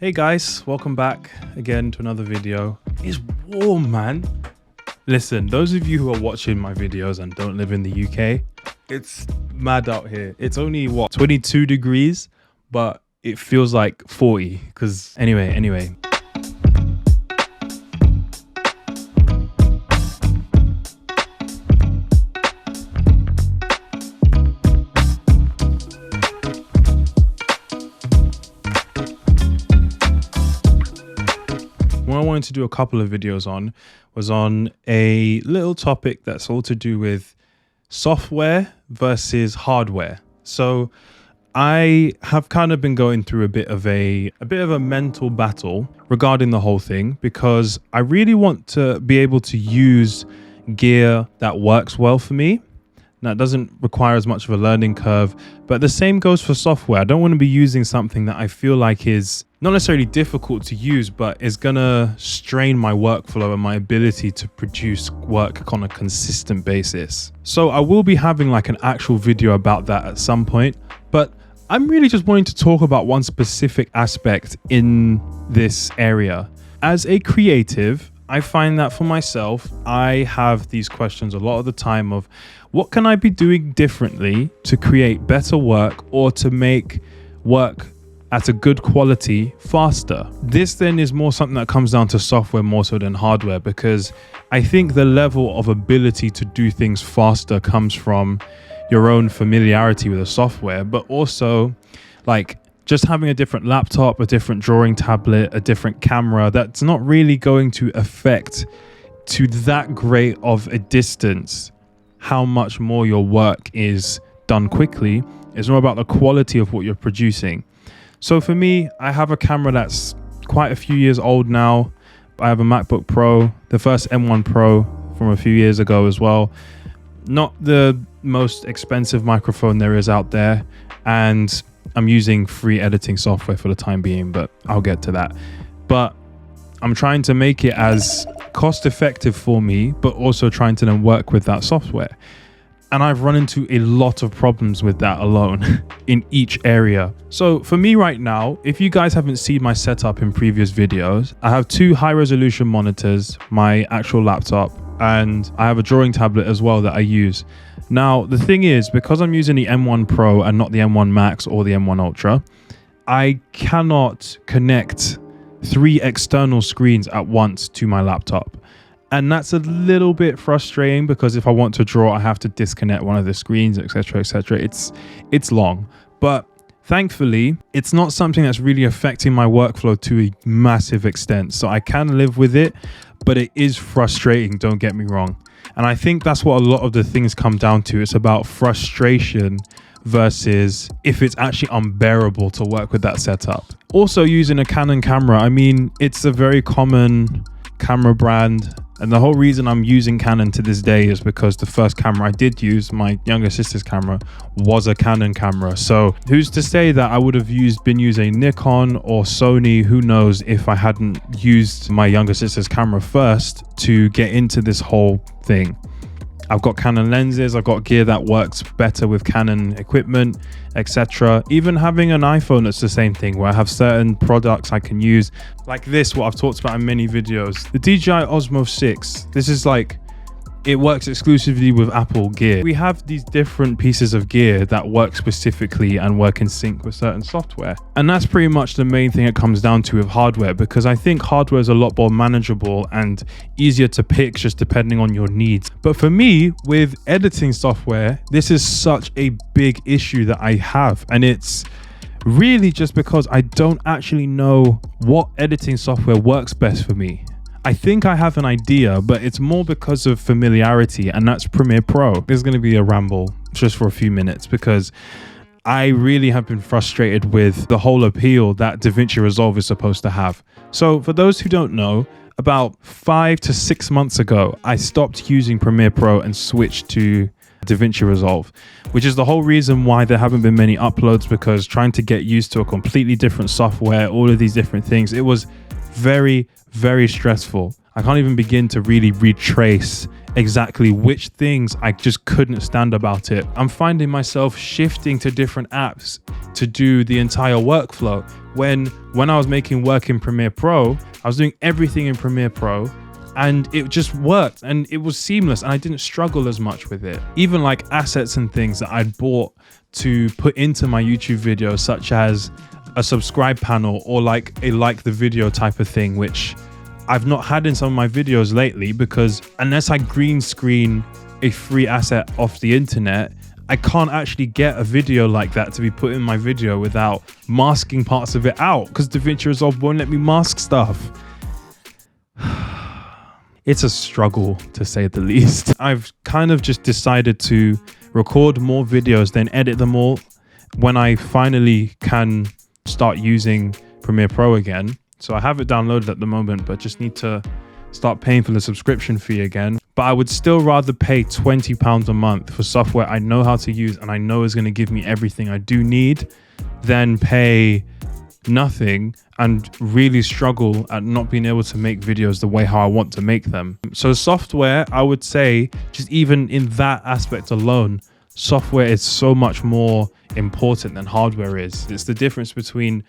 Hey guys, welcome back again to another video. It's warm, man. Listen, those of you who are watching my videos and don't live in the UK, it's mad out here. It's only 22 degrees, but it feels like 40 because anyway. What I wanted to do a couple of videos on was on a little topic that's all to do with software versus hardware. So I have kind of been going through a bit of a mental battle regarding the whole thing because I really want to be able to use gear that works well for me. Now, it doesn't require as much of a learning curve, but the same goes for software. I don't want to be using something that I feel like is not necessarily difficult to use, but is going to strain my workflow and my ability to produce work on a consistent basis. So I will be having like an actual video about that at some point, but I'm really just wanting to talk about one specific aspect in this area. As a creative, I find that for myself, I have these questions a lot of the time of what can I be doing differently to create better work or to make work at a good quality faster. This then is more something that comes down to software more so than hardware, because I think the level of ability to do things faster comes from your own familiarity with the software, but also like just having a different laptop, a different drawing tablet, a different camera, that's not really going to affect to that great of a distance how much more your work is done quickly. It's more about the quality of what you're producing. So for me, I have a camera that's quite a few years old now. I have a MacBook Pro, the first M1 Pro from a few years ago as well. Not the most expensive microphone there is out there, and I'm using free editing software for the time being, but I'll get to that. But I'm trying to make it as cost effective for me, but also trying to then work with that software. And I've run into a lot of problems with that alone in each area. So for me right now, if you guys haven't seen my setup in previous videos, I have two high resolution monitors, my actual laptop, and I have a drawing tablet as well that I use. Now, the thing is, because I'm using the M1 Pro and not the M1 Max or the M1 Ultra, I cannot connect 3 external screens at once to my laptop. And that's a little bit frustrating because if I want to draw, I have to disconnect one of the screens, etc., etc. It's long, but thankfully, it's not something that's really affecting my workflow to a massive extent. So I can live with it, but it is frustrating, don't get me wrong. And I think that's what a lot of the things come down to. It's about frustration versus if it's actually unbearable to work with that setup. Also, using a Canon camera, I mean, it's a very common camera brand. And the whole reason I'm using Canon to this day is because the first camera I did use, my younger sister's camera, was a Canon camera. So who's to say that I would have been using Nikon or Sony? Who knows, if I hadn't used my younger sister's camera first to get into this whole thing. I've got Canon lenses, I've got gear that works better with Canon equipment, etc. Even having an iPhone, it's the same thing where I have certain products I can use like this, what I've talked about in many videos. The DJI Osmo 6, this is like, it works exclusively with Apple gear. We have these different pieces of gear that work specifically and work in sync with certain software. And that's pretty much the main thing it comes down to with hardware, because I think hardware is a lot more manageable and easier to pick just depending on your needs. But for me, with editing software, this is such a big issue that I have. And it's really just because I don't actually know what editing software works best for me. I think I have an idea, but it's more because of familiarity, and that's Premiere Pro. There's going to be a ramble just for a few minutes because I really have been frustrated with the whole appeal that DaVinci Resolve is supposed to have. So for those who don't know, about 5 to 6 months ago, I stopped using Premiere Pro and switched to DaVinci Resolve, which is the whole reason why there haven't been many uploads, because trying to get used to a completely different software, all of these different things, it was very stressful. I can't even begin to really retrace exactly which things I just couldn't stand about it. I'm finding myself shifting to different apps to do the entire workflow. When I was making work in Premiere Pro, I was doing everything in Premiere Pro, and it just worked and it was seamless and I didn't struggle as much with it. Even like assets and things that I'd bought to put into my YouTube videos, such as a subscribe panel or like a like the video type of thing, which I've not had in some of my videos lately, because unless I green screen a free asset off the internet, I can't actually get a video like that to be put in my video without masking parts of it out, because DaVinci Resolve won't let me mask stuff. It's a struggle, to say the least. I've kind of just decided to record more videos, then edit them all when I finally can start using Premiere Pro again. So I have it downloaded at the moment, but just need to start paying for the subscription fee again. But I would still rather pay £20 a month for software I know how to use and I know is going to give me everything I do need, than pay nothing and really struggle at not being able to make videos the way how I want to make them. So software, I would say, just even in that aspect alone, software is so much more important than hardware is. It's the difference between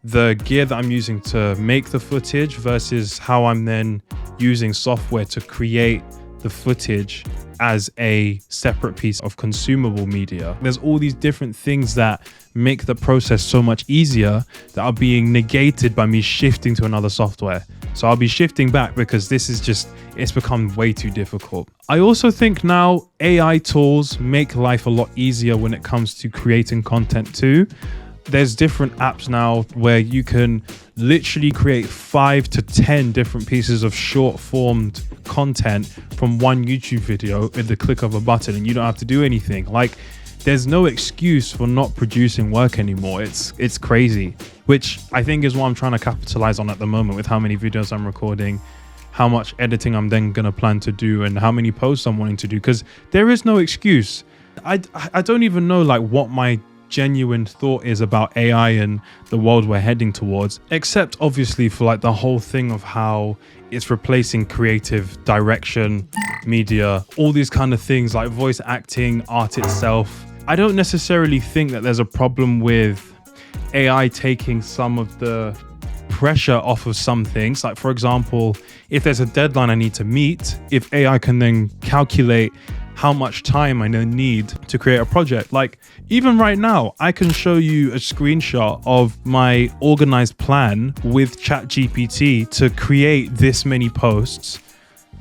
the gear that I'm using to make the footage versus how I'm then using software to create the footage as a separate piece of consumable media. There's all these different things that make the process so much easier that are being negated by me shifting to another software. So I'll be shifting back because this is just, it's become way too difficult. I also think now AI tools make life a lot easier when it comes to creating content too. There's different apps now where you can literally create 5 to 10 different pieces of short formed content from one YouTube video at the click of a button, and you don't have to do anything. Like, there's no excuse for not producing work anymore. It's crazy, which I think is what I'm trying to capitalize on at the moment with how many videos I'm recording, how much editing I'm then going to plan to do, and how many posts I'm wanting to do, because there is no excuse. I don't even know like what my genuine thought is about AI and the world we're heading towards, except obviously for like the whole thing of how it's replacing creative direction, media, all these kind of things like voice acting, art itself. I don't necessarily think that there's a problem with AI taking some of the pressure off of some things. Like, for example, if there's a deadline I need to meet, if AI can then calculate how much time I then need to create a project. Like, even right now, I can show you a screenshot of my organized plan with ChatGPT to create this many posts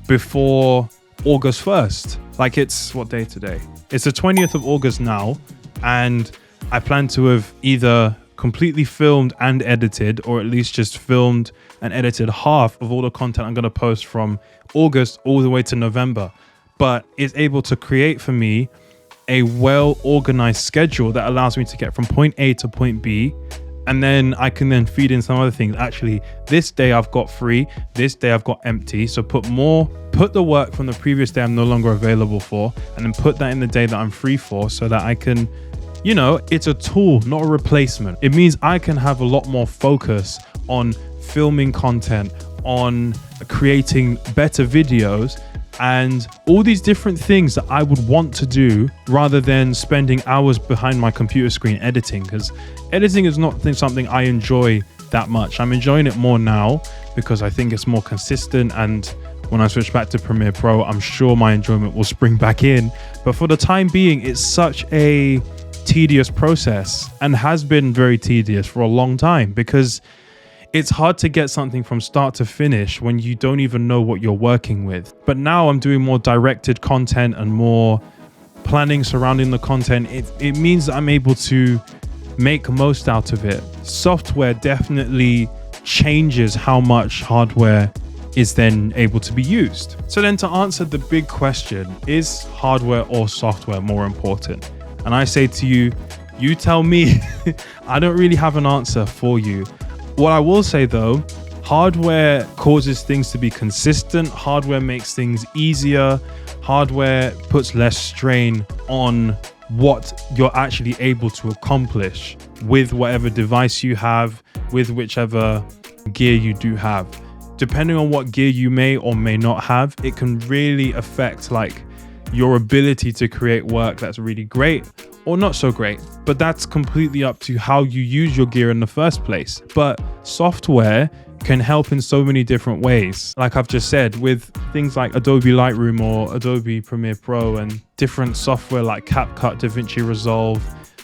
before August 1st. Like, it's what day today? It's the 20th of August now, and I plan to have either completely filmed and edited, or at least just filmed and edited half of all the content I'm going to post from August all the way to November. But it's able to create for me a well-organized schedule that allows me to get from point A to point B. And then I can then feed in some other things. Actually, this day I've got free, this day I've got empty. So put the work from the previous day I'm no longer available for, and then put that in the day that I'm free for, so that I can, you know, it's a tool, not a replacement. It means I can have a lot more focus on filming content, on creating better videos, and all these different things that I would want to do, rather than spending hours behind my computer screen editing, because editing is not something I enjoy that much. I'm enjoying it more now because I think it's more consistent, and when I switch back to Premiere Pro, I'm sure my enjoyment will spring back in. But for the time being, it's such a tedious process, and has been very tedious for a long time, because it's hard to get something from start to finish when you don't even know what you're working with. But now I'm doing more directed content and more planning surrounding the content. It means that I'm able to make most out of it. Software definitely changes how much hardware is then able to be used. So then, to answer the big question, is hardware or software more important? And I say to you, you tell me. I don't really have an answer for you. What I will say though, hardware causes things to be consistent. Hardware makes things easier. Hardware puts less strain on what you're actually able to accomplish with whatever device you have, with whichever gear you do have. depending on what gear you may or may not have, it can really affect like your ability to create work that's really great or not so great. But that's completely up to how you use your gear in the first place. But software can help in so many different ways. Like I've just said, with things like Adobe Lightroom or Adobe Premiere Pro and different software like CapCut, DaVinci Resolve,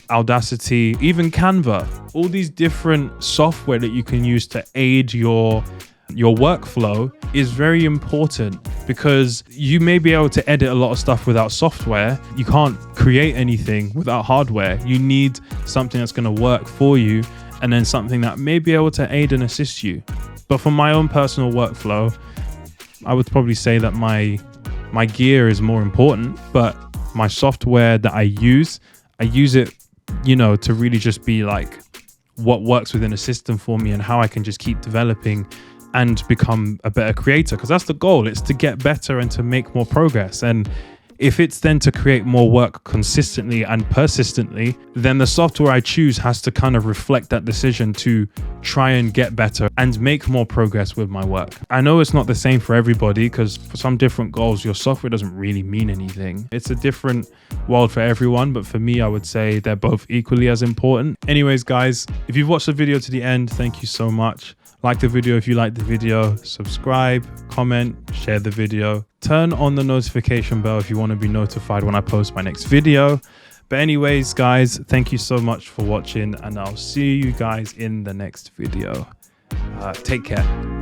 Audacity, even Canva, all these different software that you can use to aid your workflow is very important, because you may be able to edit a lot of stuff without software. You can't create anything without hardware. You need something that's going to work for you, and then something that may be able to aid and assist you. But for my own personal workflow, I would probably say that my gear is more important, but my software that I use it, you know, to really just be like what works within a system for me and how I can just keep developing and become a better creator, because that's the goal. It's to get better and to make more progress. And if it's then to create more work consistently and persistently, then the software I choose has to kind of reflect that decision to try and get better and make more progress with my work. I know it's not the same for everybody, because for some different goals, your software doesn't really mean anything. It's a different world for everyone, but for me, I would say they're both equally as important. Anyways, guys, if you've watched the video to the end, thank you so much. Like the video if you like the video, subscribe, comment, share the video, turn on the notification bell if you want to be notified when I post my next video. But anyways, guys, thank you so much for watching, and I'll see you guys in the next video. Take care.